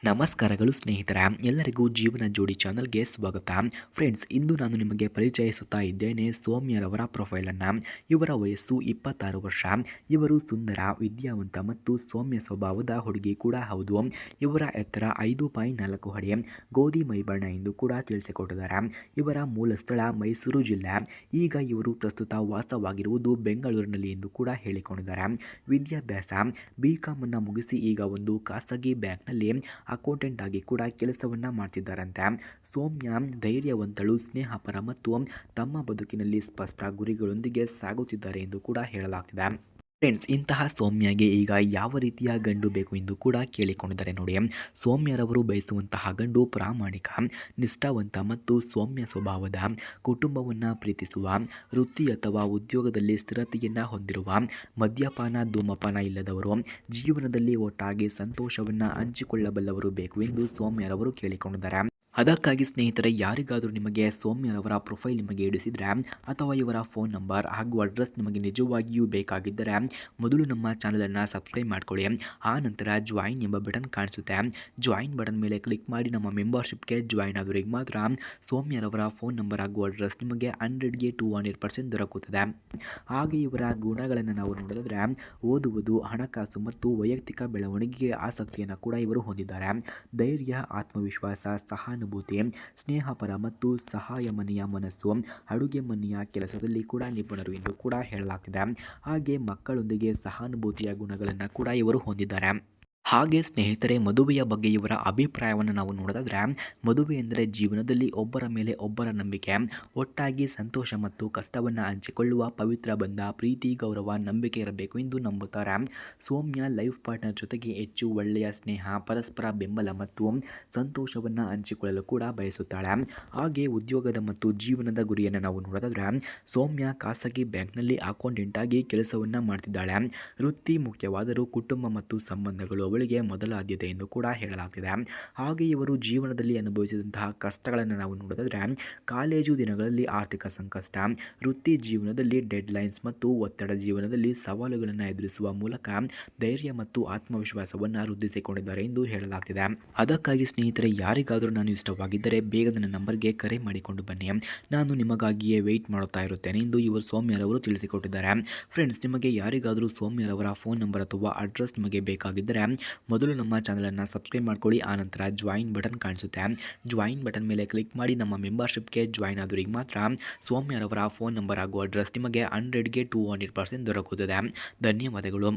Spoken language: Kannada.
ನಮಸ್ಕಾರಗಳು ಸ್ನೇಹಿತರ ಎಲ್ಲರಿಗೂ ಜೀವನ ಜೋಡಿ ಚಾನಲ್ಗೆ ಸ್ವಾಗತ. ಫ್ರೆಂಡ್ಸ್, ಇಂದು ನಾನು ನಿಮಗೆ ಪರಿಚಯಿಸುತ್ತಾ ಇದ್ದೇನೆ ಸೌಮ್ಯರವರ ಪ್ರೊಫೈಲನ್ನು. ಇವರ ವಯಸ್ಸು 26 ವರ್ಷ. ಇವರು ಸುಂದರ, ವಿದ್ಯಾವಂತ ಮತ್ತು ಸೌಮ್ಯ ಸ್ವಭಾವದ ಹುಡುಗಿ ಕೂಡ ಹೌದು. ಇವರ ಎತ್ತರ 5.4 ಅಡಿ, ಗೋಧಿ ಮೈಬಣ್ಣ ಎಂದು ಕೂಡ ತಿಳಿಸಿಕೊಟ್ಟಿದ್ದಾರೆ. ಇವರ ಮೂಲ ಸ್ಥಳ ಮೈಸೂರು ಜಿಲ್ಲೆ. ಈಗ ಇವರು ಪ್ರಸ್ತುತ ವಾಸವಾಗಿರುವುದು ಬೆಂಗಳೂರಿನಲ್ಲಿ ಎಂದು ಕೂಡ ಹೇಳಿಕೊಂಡಿದ್ದಾರೆ. ವಿದ್ಯಾಭ್ಯಾಸ BCom ಅನ್ನು ಮುಗಿಸಿ ಈಗ ಒಂದು ಖಾಸಗಿ ಬ್ಯಾಂಕ್ನಲ್ಲಿ ಅಕೌಂಟೆಂಟ್ ಆಗಿ ಕೂಡ ಕೆಲಸವನ್ನ ಮಾಡ್ತಿದ್ದಾರಂತೆ. ಸೌಮ್ಯ ಧೈರ್ಯವಂತಳು, ಸ್ನೇಹಪರ ಮತ್ತು ತಮ್ಮ ಬದುಕಿನಲ್ಲಿ ಸ್ಪಷ್ಟ ಗುರಿಗಳೊಂದಿಗೆ ಸಾಗುತ್ತಿದ್ದಾರೆ ಎಂದು ಕೂಡ ಹೇಳಲಾಗ್ತಿದೆ. ಫ್ರೆಂಡ್ಸ್, ಇಂತಹ ಸೌಮ್ಯಗೆ ಈಗ ಯಾವ ರೀತಿಯ ಗಂಡು ಬೇಕು ಎಂದು ಕೂಡ ಕೇಳಿಕೊಂಡಿದ್ದಾರೆ ನೋಡಿ. ಸೌಮ್ಯರವರು ಬಯಸುವಂತಹ ಗಂಡು ಪ್ರಾಮಾಣಿಕ, ನಿಷ್ಠಾವಂತ ಮತ್ತು ಸೌಮ್ಯ ಸ್ವಭಾವದ, ಕುಟುಂಬವನ್ನು ಪ್ರೀತಿಸುವ, ವೃತ್ತಿ ಅಥವಾ ಉದ್ಯೋಗದಲ್ಲಿ ಸ್ಥಿರತೆಯನ್ನು ಹೊಂದಿರುವ, ಮದ್ಯಪಾನ ಧೂಮಪಾನ ಇಲ್ಲದವರು, ಜೀವನದಲ್ಲಿ ಒಟ್ಟಾಗಿ ಸಂತೋಷವನ್ನು ಹಂಚಿಕೊಳ್ಳಬಲ್ಲವರು ಬೇಕು ಎಂದು ಸೌಮ್ಯರವರು ಕೇಳಿಕೊಂಡಿದ್ದಾರೆ. ಅದಕ್ಕಾಗಿ ಸ್ನೇಹಿತರೆ, ಯಾರಿಗಾದರೂ ನಿಮಗೆ ಸೌಮ್ಯರವರ ಪ್ರೊಫೈಲ್ ನಿಮಗೆ ಹಿಡಿಸಿದರೆ ಅಥವಾ ಇವರ ಫೋನ್ ನಂಬರ್ ಹಾಗೂ ಅಡ್ರೆಸ್ ನಿಮಗೆ ನಿಜವಾಗಿಯೂ ಬೇಕಾಗಿದ್ದರೆ ಮೊದಲು ನಮ್ಮ ಚಾನಲನ್ನು ಸಬ್ಸ್ಕ್ರೈಬ್ ಮಾಡ್ಕೊಳ್ಳಿ. ಆ ನಂತರ ಜಾಯಿನ್ ಎಂಬ ಬಟನ್ ಕಾಣಿಸುತ್ತೆ. ಜಾಯಿನ್ ಬಟನ್ ಮೇಲೆ ಕ್ಲಿಕ್ ಮಾಡಿ ನಮ್ಮ ಮೆಂಬರ್ಶಿಪ್ಗೆ ಜಾಯಿನ್ ಆದವರಿಗೆ ಮಾತ್ರ ಸೌಮ್ಯರವರ ಫೋನ್ ನಂಬರ್ ಹಾಗೂ ಅಡ್ರೆಸ್ ನಿಮಗೆ 100ಗೆ 200% ದೊರಕುತ್ತದೆ. ಹಾಗೆ ಇವರ ಗುಣಗಳನ್ನು ನಾವು ನೋಡಿದ್ರೆ ಓದುವುದು, ಹಣಕಾಸು ಮತ್ತು ವೈಯಕ್ತಿಕ ಬೆಳವಣಿಗೆಗೆ ಆಸಕ್ತಿಯನ್ನು ಕೂಡ ಇವರು ಹೊಂದಿದ್ದಾರೆ. ಧೈರ್ಯ, ಆತ್ಮವಿಶ್ವಾಸ, ಸಹಾನುಭೂತಿ, ಸ್ನೇಹಪರ ಮತ್ತು ಸಹಾಯ ಮನೆಯ ಮನಸ್ಸು, ಅಡುಗೆ ಮನೆಯ ಕೆಲಸದಲ್ಲಿ ಕೂಡ ನಿಪುಣರು ಎಂದು ಕೂಡ ಹೇಳಲಾಗ್ತಿದೆ. ಹಾಗೆ ಮಕ್ಕಳೊಂದಿಗೆ ಸಹಾನುಭೂತಿಯ ಗುಣಗಳನ್ನು ಕೂಡ ಇವರು ಹೊಂದಿದ್ದಾರೆ. ಹಾಗೆ ಸ್ನೇಹಿತರೆ, ಮದುವೆಯ ಬಗ್ಗೆ ಇವರ ಅಭಿಪ್ರಾಯವನ್ನು ನಾವು ನೋಡೋದಾದರೆ, ಮದುವೆ ಎಂದರೆ ಜೀವನದಲ್ಲಿ ಒಬ್ಬರ ಮೇಲೆ ಒಬ್ಬರ ನಂಬಿಕೆ, ಒಟ್ಟಾಗಿ ಸಂತೋಷ ಮತ್ತು ಕಷ್ಟವನ್ನು ಹಂಚಿಕೊಳ್ಳುವ ಪವಿತ್ರ ಬಂಧ, ಪ್ರೀತಿ, ಗೌರವ, ನಂಬಿಕೆ ಇರಬೇಕು ಎಂದು ನಂಬುತ್ತಾರೆ. ಸೌಮ್ಯ ಲೈಫ್ ಪಾರ್ಟ್ನರ್ ಜೊತೆಗೆ ಹೆಚ್ಚು ಒಳ್ಳೆಯ ಸ್ನೇಹ, ಪರಸ್ಪರ ಬೆಂಬಲ ಮತ್ತು ಸಂತೋಷವನ್ನು ಹಂಚಿಕೊಳ್ಳಲು ಕೂಡ ಬಯಸುತ್ತಾಳೆ. ಹಾಗೆ ಉದ್ಯೋಗದ ಮತ್ತು ಜೀವನದ ಗುರಿಯನ್ನು ನಾವು ನೋಡೋದಾದರೆ, ಸೌಮ್ಯ ಖಾಸಗಿ ಬ್ಯಾಂಕ್ನಲ್ಲಿ ಅಕೌಂಟೆಂಟ್ ಆಗಿ ಕೆಲಸವನ್ನು ಮಾಡ್ತಿದ್ದಾಳೆ. ವೃತ್ತಿ ಮುಖ್ಯವಾದರೂ ಕುಟುಂಬ ಮತ್ತು ಸಂಬಂಧಗಳು ಅವಳಿಗೆ ಮೊದಲ ಆದ್ಯತೆ ಎಂದು ಕೂಡ ಹೇಳಲಾಗ್ತಿದೆ. ಹಾಗೆ ಇವರು ಜೀವನದಲ್ಲಿ ಅನುಭವಿಸಿದಂತಹ ಕಷ್ಟಗಳನ್ನು ನಾವು ನೋಡೋದಾದರೆ, ಕಾಲೇಜು ದಿನಗಳಲ್ಲಿ ಆರ್ಥಿಕ ಸಂಕಷ್ಟ, ವೃತ್ತಿ ಜೀವನದಲ್ಲಿ ಡೆಡ್ಲೈನ್ಸ್ ಮತ್ತು ಒತ್ತಡ, ಜೀವನದಲ್ಲಿ ಸವಾಲುಗಳನ್ನು ಎದುರಿಸುವ ಮೂಲಕ ಧೈರ್ಯ ಮತ್ತು ಆತ್ಮವಿಶ್ವಾಸವನ್ನು ವೃದ್ಧಿಸಿಕೊಂಡಿದ್ದಾರೆ ಎಂದು ಹೇಳಲಾಗ್ತಿದೆ. ಅದಕ್ಕಾಗಿ ಸ್ನೇಹಿತರೆ, ಯಾರಿಗಾದರೂ ನಾನು ಇಷ್ಟವಾಗಿದ್ದರೆ ಬೇಗ ನನ್ನ ನಂಬರ್ಗೆ ಕರೆ ಮಾಡಿಕೊಂಡು ಬನ್ನಿ. ನಾನು ನಿಮಗಾಗಿಯೇ ವೆಯ್ಟ್ ಮಾಡುತ್ತಾ ಇರುತ್ತೇನೆ ಎಂದು ಇವರು ಸೌಮ್ಯರವರು ತಿಳಿಸಿಕೊಟ್ಟಿದ್ದಾರೆ. ಫ್ರೆಂಡ್ಸ್, ನಿಮಗೆ ಯಾರಿಗಾದರೂ ಸೌಮ್ಯರವರ ಫೋನ್ ನಂಬರ್ ಅಥವಾ ಅಡ್ರೆಸ್ ನಿಮಗೆ ಬೇಕಾಗಿದ್ದರೆ ಮೊದಲು ನಮ್ಮ ಚಾನಲನ್ನು ಸಬ್ಸ್ಕ್ರೈಬ್ ಮಾಡ್ಕೊಳ್ಳಿ. ಆನಂತರ ಜಾಯಿನ್ ಬಟನ್ ಕಾಣಿಸುತ್ತೆ. ಜಾಯಿನ್ ಬಟನ್ ಮೇಲೆ ಕ್ಲಿಕ್ ಮಾಡಿ ನಮ್ಮ ಮೆಂಬರ್ಶಿಪ್ಗೆ ಜಾಯಿನ್ ಆದವರಿಗೆ ಮಾತ್ರ ಸೌಮ್ಯರವರ ಫೋನ್ ನಂಬರ್ ಹಾಗೂ ಅಡ್ರೆಸ್ ನಿಮಗೆ 100ಗೆ 200% ದೊರಕುತ್ತದೆ. ಧನ್ಯವಾದಗಳು.